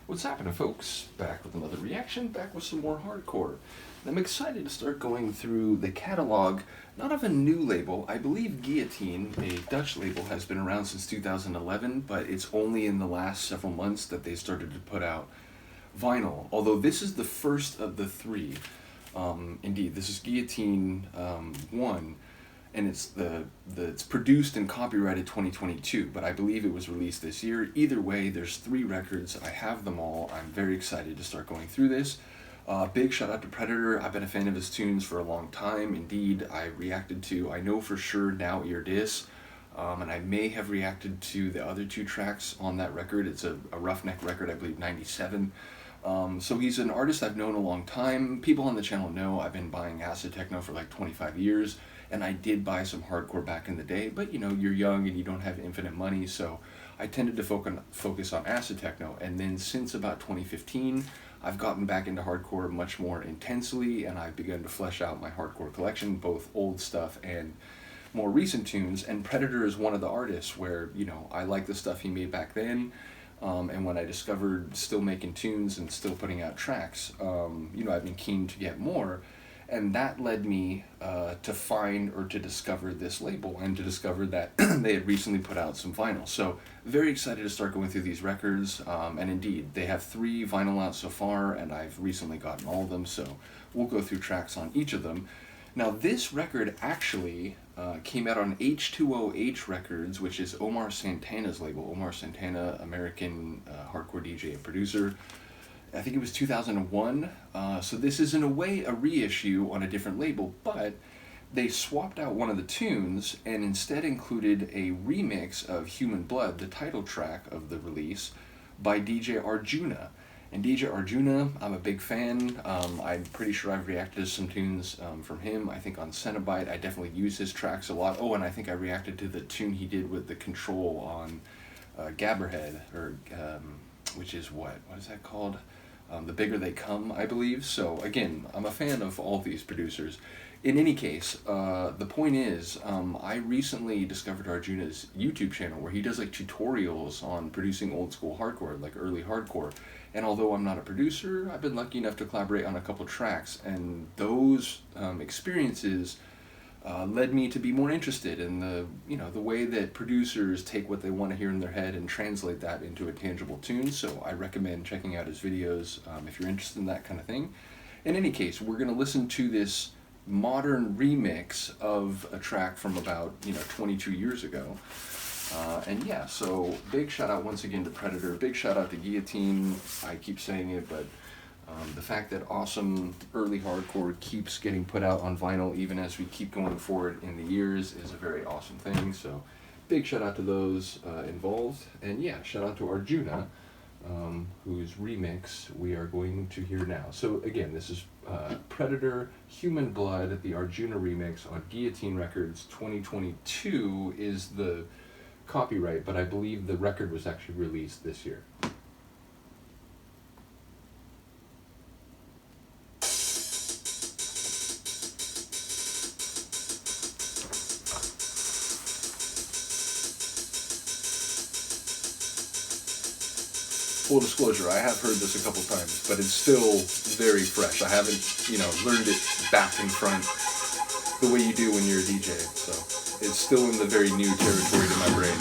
What's happening, folks? Back with another reaction, back with some more hardcore. And I'm excited to start going through the catalog, not of a new label. I believe Guillotine, a Dutch label, has been around since 2011, but it's only in the last several months that they started to put out vinyl. Although this is the first of the three. Indeed, this is Guillotine 1. And it's produced and copyrighted 2022, but I believe it was released this year. Either way, there's 3 records. I have them all. I'm very excited to start going through this. Big shout out to Predator. I've been a fan of his tunes for a long time. Indeed, I reacted to I Know For Sure Now Ear Dis, and I may have reacted to the other 2 tracks on that record. It's a Roughneck record, I believe 97. So he's an artist I've known a long time. People on the channel know I've been buying acid techno for like 25 years. And I did buy some hardcore back in the day, but you know, you're young and you don't have infinite money, so I tended to focus on acid techno. And then since about 2015, I've gotten back into hardcore much more intensely, and I've begun to flesh out my hardcore collection, both old stuff and more recent tunes. And Predator is one of the artists where, you know, I like the stuff he made back then. And when I discovered still making tunes and still putting out tracks, you know, I've been keen to get more. And that led me to find or to discover this label and to discover that they had recently put out some vinyl. So very excited to start going through these records. And indeed, they have 3 vinyl out so far, and I've recently gotten all of them. So we'll go through tracks on each of them. Now this record actually came out on H2OH Records, which is Omar Santana's label. Omar Santana, American hardcore DJ and producer. I think it was 2001, so this is in a way a reissue on a different label, but they swapped out one of the tunes and instead included a remix of Human Blood, the title track of the release, by DJ Arjuna. And DJ Arjuna, I'm a big fan. I'm pretty sure I've reacted to some tunes from him. I think on Cenobite, I definitely use his tracks a lot. Oh, and I think I reacted to the tune he did with the control on Gabber, or which is what is that called? The Bigger They Come, I believe. So again, I'm a fan of all these producers. In any case, the point is, I recently discovered Arjuna's YouTube channel where he does like tutorials on producing old school hardcore, like early hardcore. And although I'm not a producer, I've been lucky enough to collaborate on a couple tracks, and those experiences led me to be more interested in the way that producers take what they want to hear in their head and translate that into a tangible tune. So I recommend checking out his videos if you're interested in that kind of thing. In any case, we're going to listen to this modern remix of a track from about 22 years ago. And yeah, so big shout out once again to Predator, big shout out to Guillotine. I keep saying it, but the fact that awesome early hardcore keeps getting put out on vinyl even as we keep going forward in the years is a very awesome thing. So big shout out to those involved. And yeah, shout out to Arjuna, whose remix we are going to hear now. So again, this is Predator, Human Blood, the Arjuna remix on Guillotine Records. 2022 is the copyright, but I believe the record was actually released this year. Full disclosure, I have heard this a couple times, but it's still very fresh. I haven't, learned it back and front the way you do when you're a DJ, so it's still in the very new territory to my brain.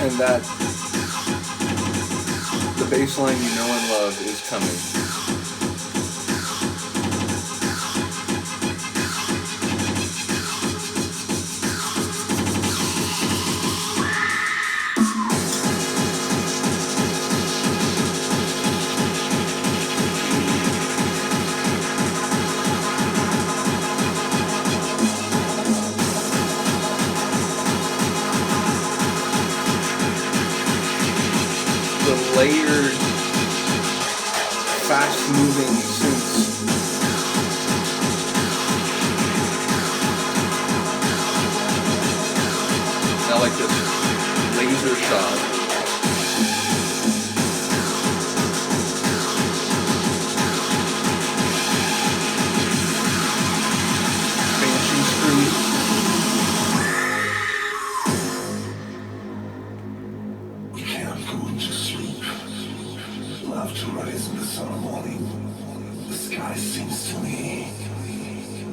And that, the bass line you know and love is coming. Layered, fast-moving synths. I like this laser shot. Banshee Street. can't go to sleep. Love to rise in the summer morning. The sky sings to me.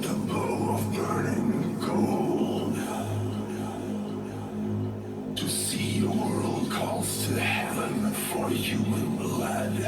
The bow of burning gold. To see a world calls to heaven for human blood.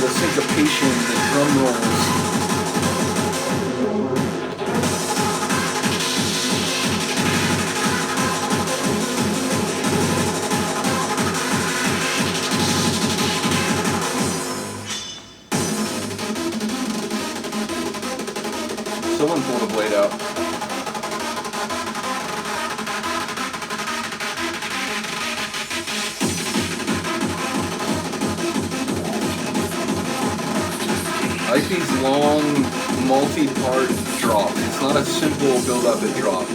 The syncopation, the drum rolls. Someone pulled a blade out. I like these long, multi-part drops. It's not a simple build-up and drop.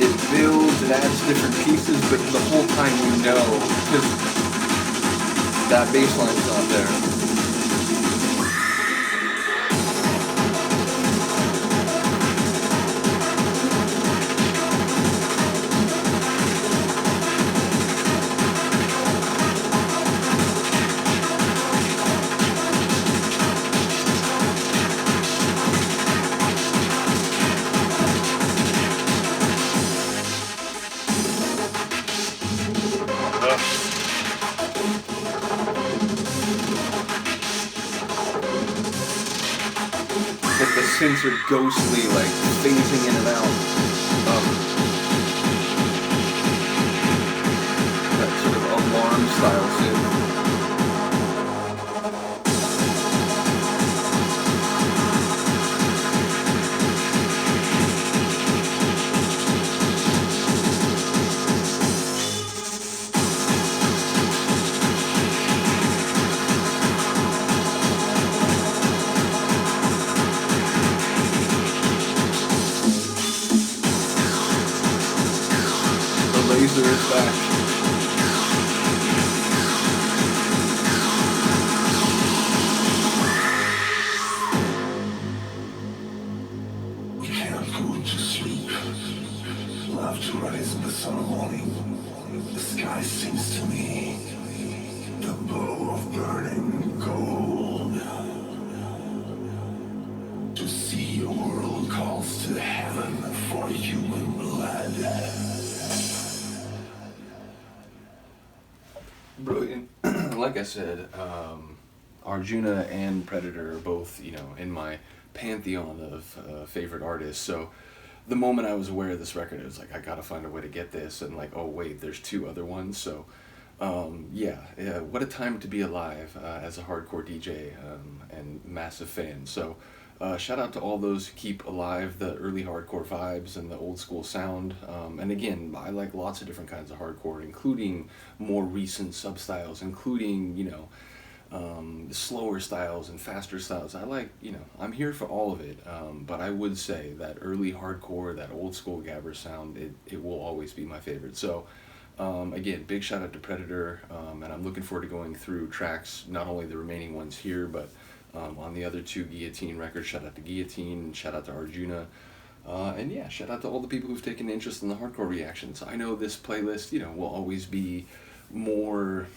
It builds, it adds different pieces, but the whole time you know, because that bass line's not there. The synths are ghostly, like phasing in and out. That sort of alarm style synth. Laser is back. We can't go to sleep. Love to rise in the summer morning. The sky sings to me. The bow of burning gold. To see a world calls to heaven for human blood. Brilliant. Like I said, Arjuna and Predator are both, in my pantheon of favorite artists. So the moment I was aware of this record, I was like, I gotta find a way to get this. And like, oh wait, there's two other ones. So yeah, what a time to be alive as a hardcore DJ and massive fan. So shout out to all those who keep alive the early hardcore vibes and the old school sound. And again, I like lots of different kinds of hardcore, including more recent sub-styles, including, slower styles and faster styles. I like, I'm here for all of it. But I would say that early hardcore, that old school Gabber sound, it will always be my favorite. So again, big shout out to Predator. And I'm looking forward to going through tracks, not only the remaining ones here, but on the other two Guillotine records. Shout out to Guillotine, shout out to Arjuna, and yeah, shout out to all the people who've taken interest in the hardcore reactions. I know this playlist, will always be more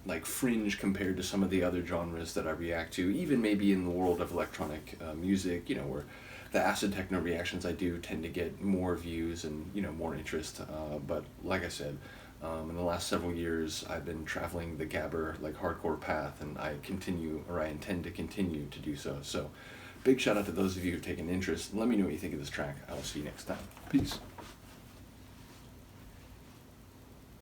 like fringe compared to some of the other genres that I react to, even maybe in the world of electronic music, you know, where the acid techno reactions I do tend to get more views and, you know, more interest. But like I said, in the last several years, I've been traveling the Gabber, like, hardcore path, and I intend to continue to do so. So, big shout out to those of you who've taken interest. Let me know what you think of this track. I will see you next time. Peace.